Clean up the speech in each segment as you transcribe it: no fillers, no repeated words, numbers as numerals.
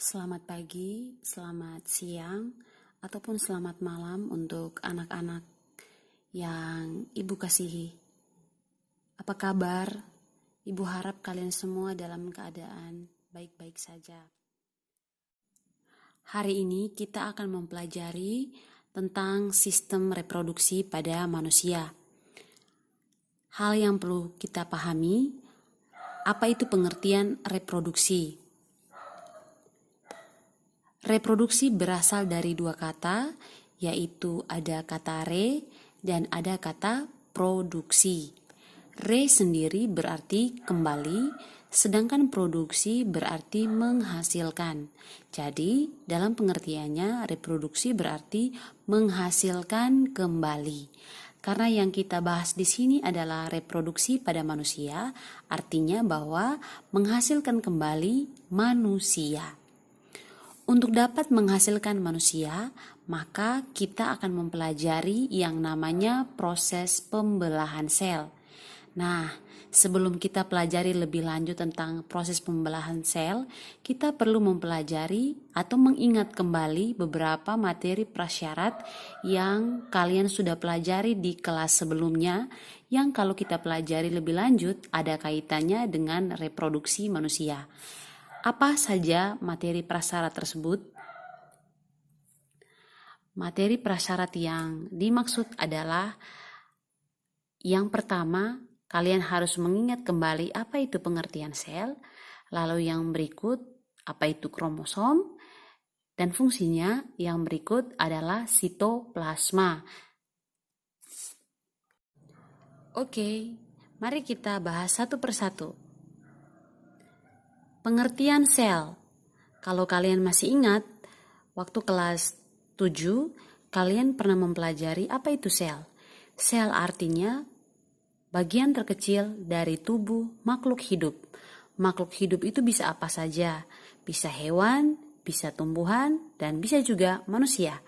Selamat pagi, selamat siang, ataupun selamat malam untuk anak-anak yang Ibu kasihi. Apa kabar? Ibu harap kalian semua dalam keadaan baik-baik saja. Hari ini kita akan mempelajari tentang sistem reproduksi pada manusia. Hal yang perlu kita pahami, apa itu pengertian reproduksi? Reproduksi berasal dari dua kata, yaitu ada kata re dan ada kata produksi. Re sendiri berarti kembali, sedangkan produksi berarti menghasilkan. Jadi, dalam pengertiannya reproduksi berarti menghasilkan kembali. Karena yang kita bahas di sini adalah reproduksi pada manusia, artinya bahwa menghasilkan kembali manusia. Untuk dapat menghasilkan manusia, maka kita akan mempelajari yang namanya proses pembelahan sel. Nah, sebelum kita pelajari lebih lanjut tentang proses pembelahan sel, kita perlu mempelajari atau mengingat kembali beberapa materi prasyarat yang kalian sudah pelajari di kelas sebelumnya, yang kalau kita pelajari lebih lanjut ada kaitannya dengan reproduksi manusia. Apa saja materi prasyarat tersebut? Materi prasyarat yang dimaksud adalah yang pertama, kalian harus mengingat kembali apa itu pengertian sel, lalu yang berikut apa itu kromosom, dan fungsinya yang berikut adalah sitoplasma. Oke, mari kita bahas satu persatu. Pengertian sel. Kalau kalian masih ingat, waktu kelas 7, kalian pernah mempelajari apa itu sel. Sel artinya bagian terkecil dari tubuh makhluk hidup. Makhluk hidup itu bisa apa saja, bisa hewan, bisa tumbuhan, dan bisa juga manusia.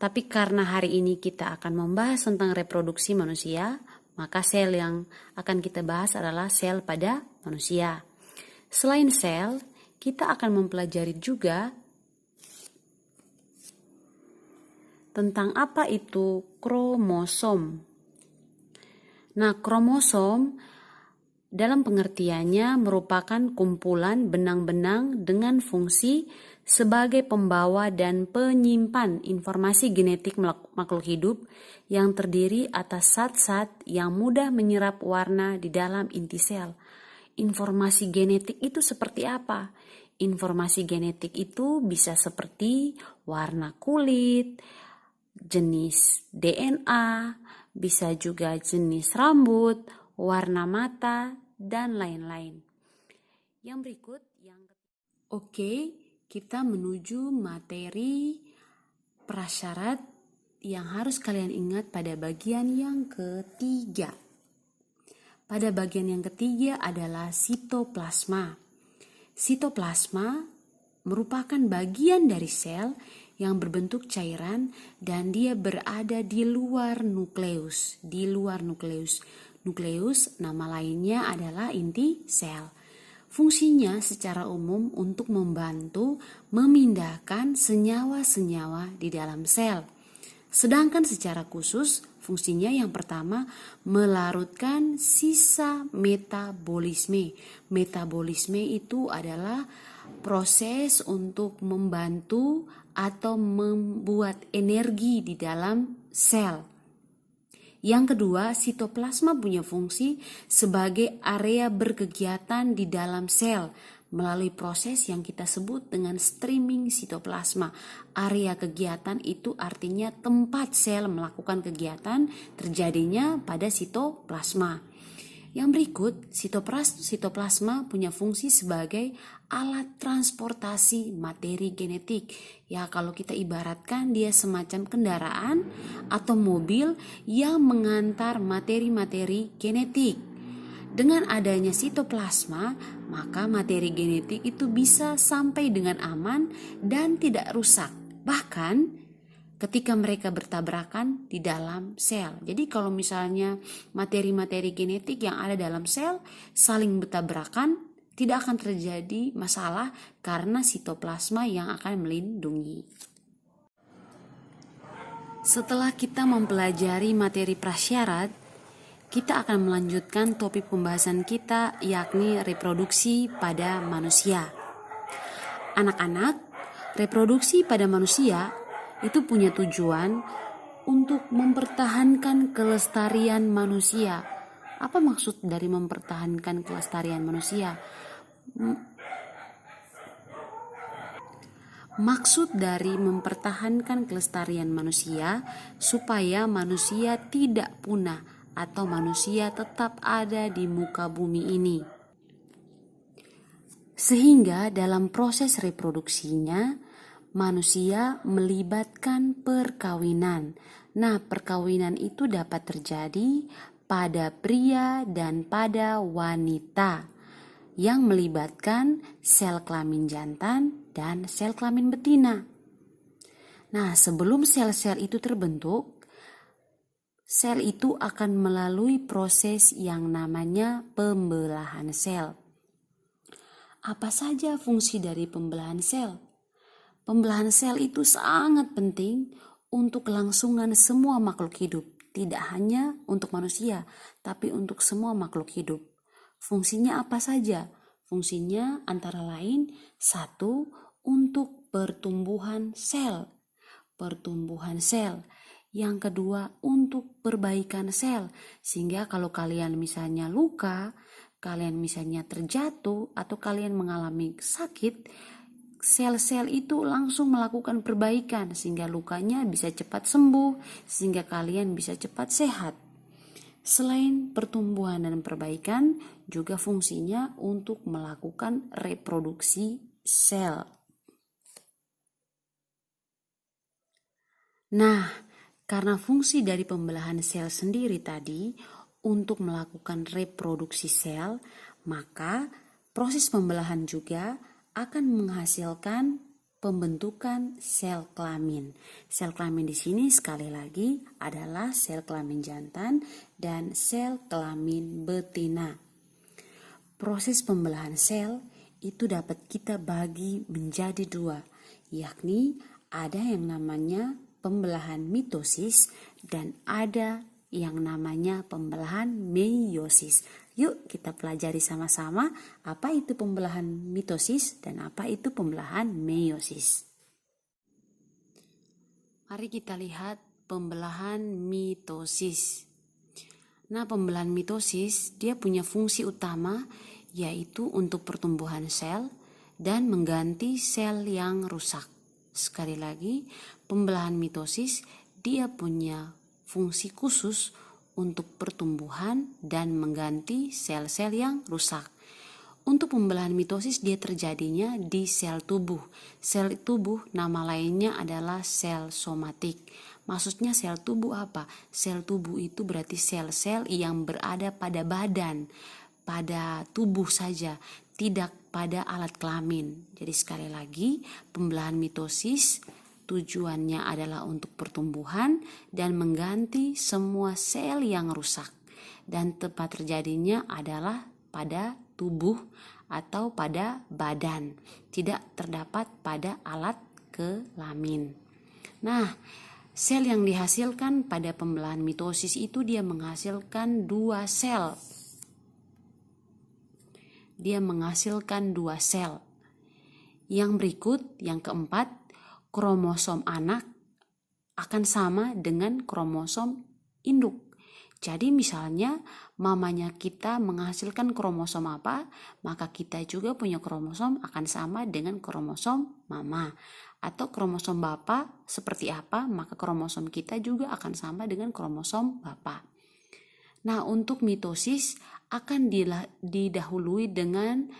Tapi karena hari ini kita akan membahas tentang reproduksi manusia, maka sel yang akan kita bahas adalah sel pada manusia. Selain sel, kita akan mempelajari juga tentang apa itu kromosom. Nah, kromosom dalam pengertiannya merupakan kumpulan benang-benang dengan fungsi sebagai pembawa dan penyimpan informasi genetik makhluk hidup yang terdiri atas zat-zat yang mudah menyerap warna di dalam inti sel. Informasi genetik itu seperti apa? Informasi genetik itu bisa seperti warna kulit, jenis DNA, bisa juga jenis rambut, warna mata, dan lain-lain. Yang berikut Oke, kita menuju materi prasyarat yang harus kalian ingat pada bagian yang ketiga. Pada bagian yang ketiga adalah sitoplasma. Sitoplasma merupakan bagian dari sel yang berbentuk cairan dan dia berada di luar nukleus. Nukleus nama lainnya adalah inti sel. Fungsinya secara umum untuk membantu memindahkan senyawa-senyawa di dalam sel. Sedangkan secara khusus, fungsinya yang pertama melarutkan sisa metabolisme. Metabolisme itu adalah proses untuk membantu atau membuat energi di dalam sel. Yang kedua, sitoplasma punya fungsi sebagai area berkegiatan di dalam sel melalui proses yang kita sebut dengan streaming sitoplasma. Area kegiatan itu artinya tempat sel melakukan kegiatan terjadinya pada sitoplasma. Yang berikut, sitoplasma punya fungsi sebagai alat transportasi materi genetik. Ya, kalau kita ibaratkan dia semacam kendaraan atau mobil yang mengantar materi-materi genetik. Dengan adanya sitoplasma, maka materi genetik itu bisa sampai dengan aman dan tidak rusak. Bahkan ketika mereka bertabrakan di dalam sel. Jadi kalau misalnya materi-materi genetik yang ada dalam sel saling bertabrakan, Tidak akan terjadi masalah karena sitoplasma yang akan melindungi. Setelah kita mempelajari materi prasyarat, kita akan melanjutkan topik pembahasan kita, yakni reproduksi pada manusia. Anak-anak, reproduksi pada manusia itu punya tujuan untuk mempertahankan kelestarian manusia. Apa maksud dari mempertahankan kelestarian manusia? Maksud dari mempertahankan kelestarian manusia supaya manusia tidak punah atau manusia tetap ada di muka bumi ini. Sehingga dalam proses reproduksinya manusia melibatkan perkawinan. Nah, perkawinan itu dapat terjadi pada pria dan pada wanita yang melibatkan sel kelamin jantan dan sel kelamin betina. Nah, sebelum sel-sel itu terbentuk, sel itu akan melalui proses yang namanya pembelahan sel. Apa saja fungsi dari pembelahan sel? Pembelahan sel itu sangat penting untuk kelangsungan semua makhluk hidup, tidak hanya untuk manusia, tapi untuk semua makhluk hidup. Fungsinya apa saja? Fungsinya antara lain, 1, untuk pertumbuhan sel. Pertumbuhan sel. Yang kedua, untuk perbaikan sel. Sehingga kalau kalian misalnya luka, kalian misalnya terjatuh, atau kalian mengalami sakit, sel-sel itu langsung melakukan perbaikan sehingga lukanya bisa cepat sembuh, sehingga kalian bisa cepat sehat. Selain pertumbuhan dan perbaikan, juga fungsinya untuk melakukan reproduksi sel. Nah, karena fungsi dari pembelahan sel sendiri tadi untuk melakukan reproduksi sel, maka proses pembelahan juga akan menghasilkan pembentukan sel kelamin. Sel kelamin di sini sekali lagi adalah sel kelamin jantan dan sel kelamin betina. Proses pembelahan sel itu dapat kita bagi menjadi 2, yakni ada yang namanya pembelahan mitosis dan ada yang namanya pembelahan meiosis. Yuk kita pelajari sama-sama apa itu pembelahan mitosis dan apa itu pembelahan meiosis. Mari kita lihat pembelahan mitosis. Nah, pembelahan mitosis dia punya fungsi utama yaitu untuk pertumbuhan sel dan mengganti sel yang rusak. Sekali lagi, pembelahan mitosis dia punya fungsi khusus untuk pertumbuhan dan mengganti sel-sel yang rusak. Untuk pembelahan mitosis dia terjadinya di sel tubuh. Sel tubuh nama lainnya adalah sel somatik. Maksudnya sel tubuh apa? Sel tubuh itu berarti sel-sel yang berada pada badan, pada tubuh saja, tidak pada alat kelamin. Jadi sekali lagi, pembelahan mitosis tujuannya adalah untuk pertumbuhan dan mengganti semua sel yang rusak. Dan tempat terjadinya adalah pada tubuh atau pada badan, tidak terdapat pada alat kelamin. Nah, sel yang dihasilkan pada pembelahan mitosis itu dia menghasilkan 2 sel. Dia menghasilkan 2 sel. Yang berikut, yang keempat, kromosom anak akan sama dengan kromosom induk. Jadi misalnya mamanya kita menghasilkan kromosom apa, maka kita juga punya kromosom akan sama dengan kromosom mama. Atau kromosom bapak seperti apa, maka kromosom kita juga akan sama dengan kromosom bapak. Nah, untuk mitosis akan didahului dengan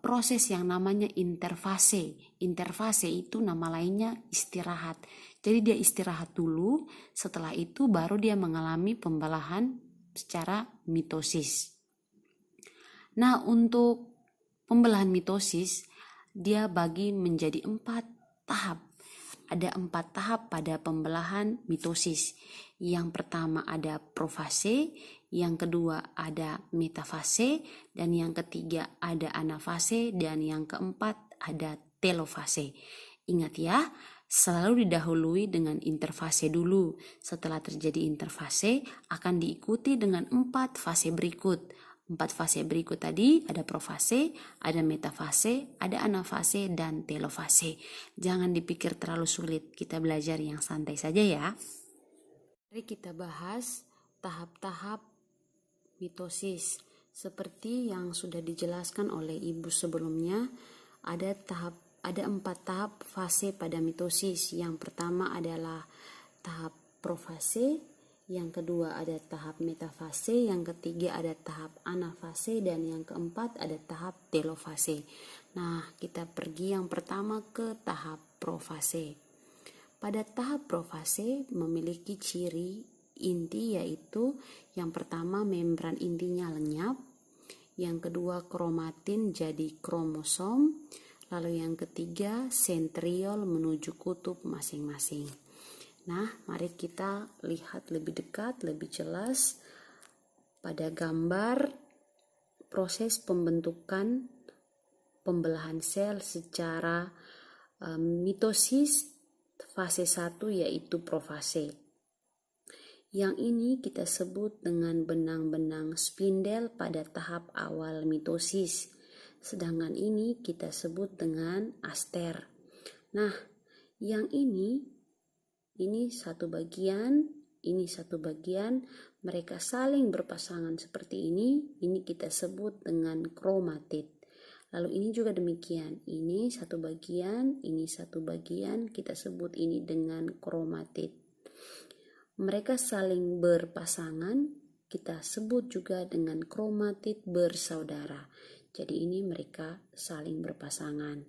proses yang namanya interfase. Interfase itu nama lainnya istirahat. Jadi dia istirahat dulu, setelah itu baru dia mengalami pembelahan secara mitosis. Nah, untuk pembelahan mitosis dia bagi menjadi 4 tahap. Ada 4 tahap pada pembelahan mitosis. Yang pertama ada profase, yang kedua ada metafase, dan yang ketiga ada anafase, dan yang keempat ada telofase. Ingat ya, selalu didahului dengan interfase dulu. Setelah terjadi interfase, akan diikuti dengan 4 fase berikut. 4 fase berikut tadi ada profase, ada metafase, ada anafase, dan telofase. Jangan dipikir terlalu sulit, kita belajar yang santai saja ya. Mari kita bahas tahap-tahap mitosis. Seperti yang sudah dijelaskan oleh ibu sebelumnya, ada 4 tahap fase pada mitosis. Yang pertama adalah tahap profase, yang kedua ada tahap metafase, yang ketiga ada tahap anafase, dan yang keempat ada tahap telofase. Nah, kita pergi yang pertama ke tahap profase. Pada tahap profase memiliki ciri inti, yaitu yang pertama membran intinya lenyap, yang kedua kromatin jadi kromosom, lalu yang ketiga sentriol menuju kutub masing-masing. Nah, mari kita lihat lebih dekat, lebih jelas pada gambar proses pembentukan pembelahan sel secara mitosis fase 1, yaitu profase. Yang ini kita sebut dengan benang-benang spindel pada tahap awal mitosis. Sedangkan ini kita sebut dengan aster. Nah, yang ini satu bagian, ini satu bagian, mereka saling berpasangan seperti ini kita sebut dengan kromatid. Lalu ini juga demikian, ini satu bagian, kita sebut ini dengan kromatid. Mereka saling berpasangan, kita sebut juga dengan kromatid bersaudara. Jadi ini mereka saling berpasangan,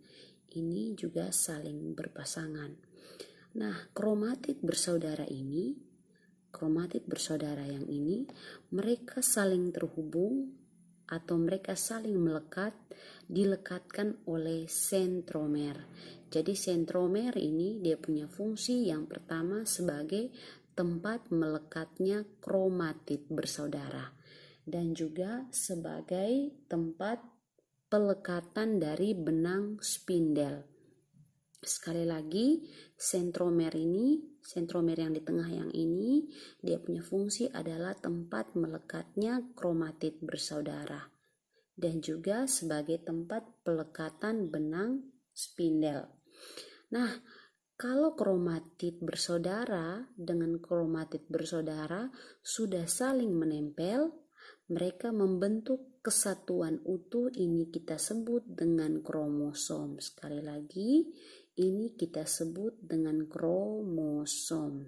ini juga saling berpasangan. Nah, kromatid bersaudara yang ini, mereka saling terhubung atau mereka saling melekat, dilekatkan oleh sentromer. Jadi sentromer ini dia punya fungsi yang pertama sebagai tempat melekatnya kromatid bersaudara, dan juga sebagai tempat pelekatan dari benang spindel. Sekali lagi, sentromer yang di tengah yang ini, dia punya fungsi adalah tempat melekatnya kromatid bersaudara, dan juga sebagai tempat pelekatan benang spindel. Nah, kalau kromatid bersaudara dengan kromatid bersaudara sudah saling menempel, mereka membentuk kesatuan utuh, ini kita sebut dengan kromosom. Sekali lagi, ini kita sebut dengan kromosom.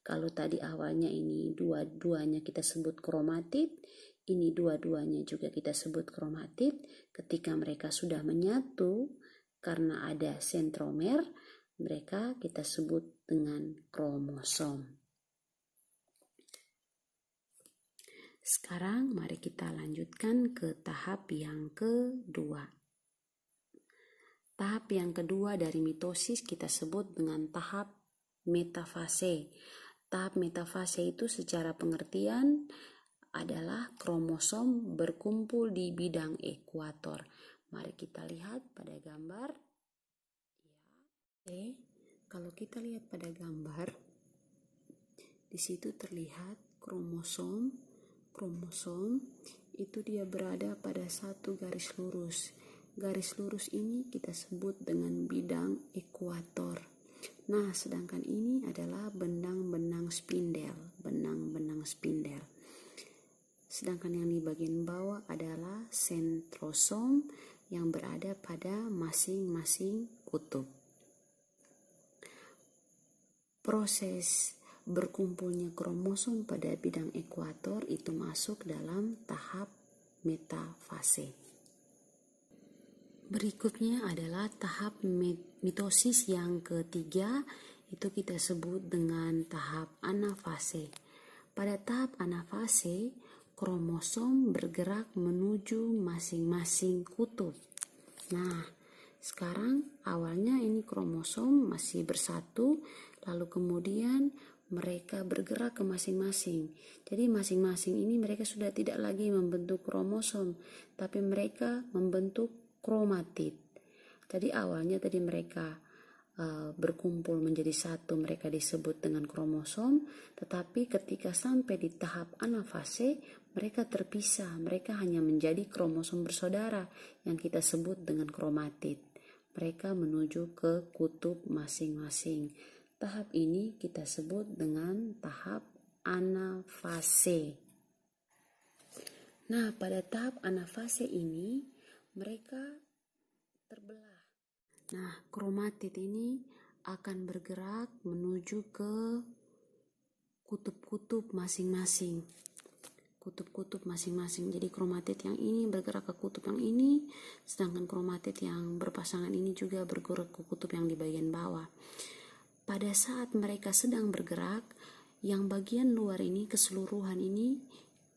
Kalau tadi awalnya ini dua-duanya kita sebut kromatid, ini dua-duanya juga kita sebut kromatid. Ketika mereka sudah menyatu karena ada sentromer, mereka kita sebut dengan kromosom. Sekarang mari kita lanjutkan ke tahap yang kedua. Tahap yang kedua dari mitosis kita sebut dengan tahap metafase. Tahap metafase itu secara pengertian adalah kromosom berkumpul di bidang ekuator. Mari kita lihat pada gambar. Oke, kalau kita lihat pada gambar, di situ terlihat kromosom itu dia berada pada satu garis lurus. Garis lurus ini kita sebut dengan bidang ekuator. Nah, sedangkan ini adalah benang-benang spindel. Sedangkan yang di bagian bawah adalah sentrosom yang berada pada masing-masing kutub. Proses berkumpulnya kromosom pada bidang ekuator itu masuk dalam tahap metafase. Berikutnya adalah tahap mitosis yang ketiga, itu kita sebut dengan tahap anafase. Pada tahap anafase, kromosom bergerak menuju masing-masing kutub. Nah, sekarang awalnya ini kromosom masih bersatu, lalu kemudian mereka bergerak ke masing-masing. Jadi masing-masing ini mereka sudah tidak lagi membentuk kromosom, tapi mereka membentuk kromatid. Jadi awalnya tadi mereka berkumpul menjadi satu, mereka disebut dengan kromosom, tetapi ketika sampai di tahap anafase, mereka terpisah, mereka hanya menjadi kromosom bersaudara yang kita sebut dengan kromatid. Mereka menuju ke kutub masing-masing. Tahap ini kita sebut dengan tahap anafase. Nah, pada tahap anafase ini mereka terbelah. Nah, kromatid ini akan bergerak menuju ke kutub-kutub masing-masing. Kutub-kutub masing-masing. Jadi kromatid yang ini bergerak ke kutub yang ini, sedangkan kromatid yang berpasangan ini juga bergerak ke kutub yang di bagian bawah. Pada saat mereka sedang bergerak, yang bagian luar ini, keseluruhan ini,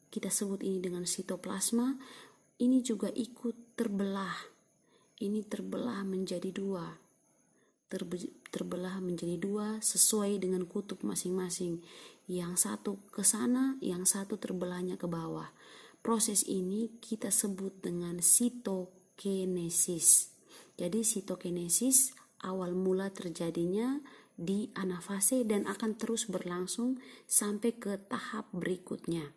kita sebut ini dengan sitoplasma, ini juga ikut terbelah. Ini terbelah menjadi dua. Terbelah menjadi dua sesuai dengan kutub masing-masing. Yang satu ke sana, yang satu terbelahnya ke bawah. Proses ini kita sebut dengan sitokinesis. Jadi sitokinesis awal mula terjadinya di anafase dan akan terus berlangsung sampai ke tahap berikutnya.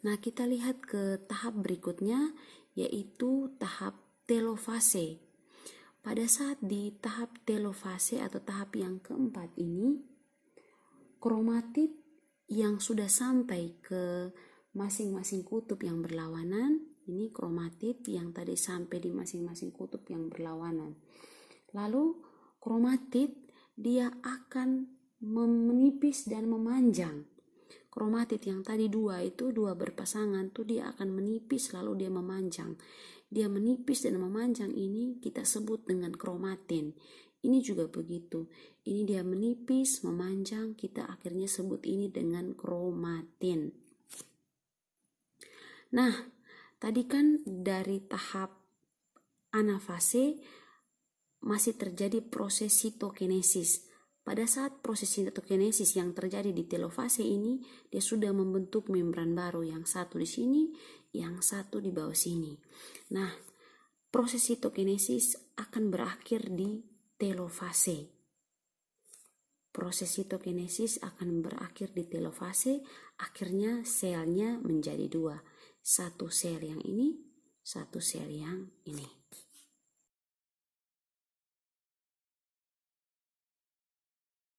Nah, kita lihat ke tahap berikutnya, yaitu tahap telofase. Pada saat di tahap telofase atau tahap yang keempat ini, kromatid yang sudah sampai ke masing-masing kutub yang berlawanan, ini kromatid yang tadi sampai di masing-masing kutub yang berlawanan. Lalu kromatid dia akan menipis dan memanjang. Kromatid yang tadi dua berpasangan tuh dia akan menipis lalu dia memanjang. Dia menipis dan memanjang ini kita sebut dengan kromatin. Ini juga begitu. Ini dia menipis, memanjang, kita akhirnya sebut ini dengan kromatin. Nah, tadi kan dari tahap anafase masih terjadi proses sitokinesis. Pada saat proses sitokinesis yang terjadi di telofase ini, dia sudah membentuk membran baru, yang satu di sini, yang satu di bawah sini. Nah, proses sitokinesis akan berakhir di telofase. Proses sitokinesis akan berakhir di telofase, akhirnya selnya menjadi dua. Satu sel yang ini, satu sel yang ini.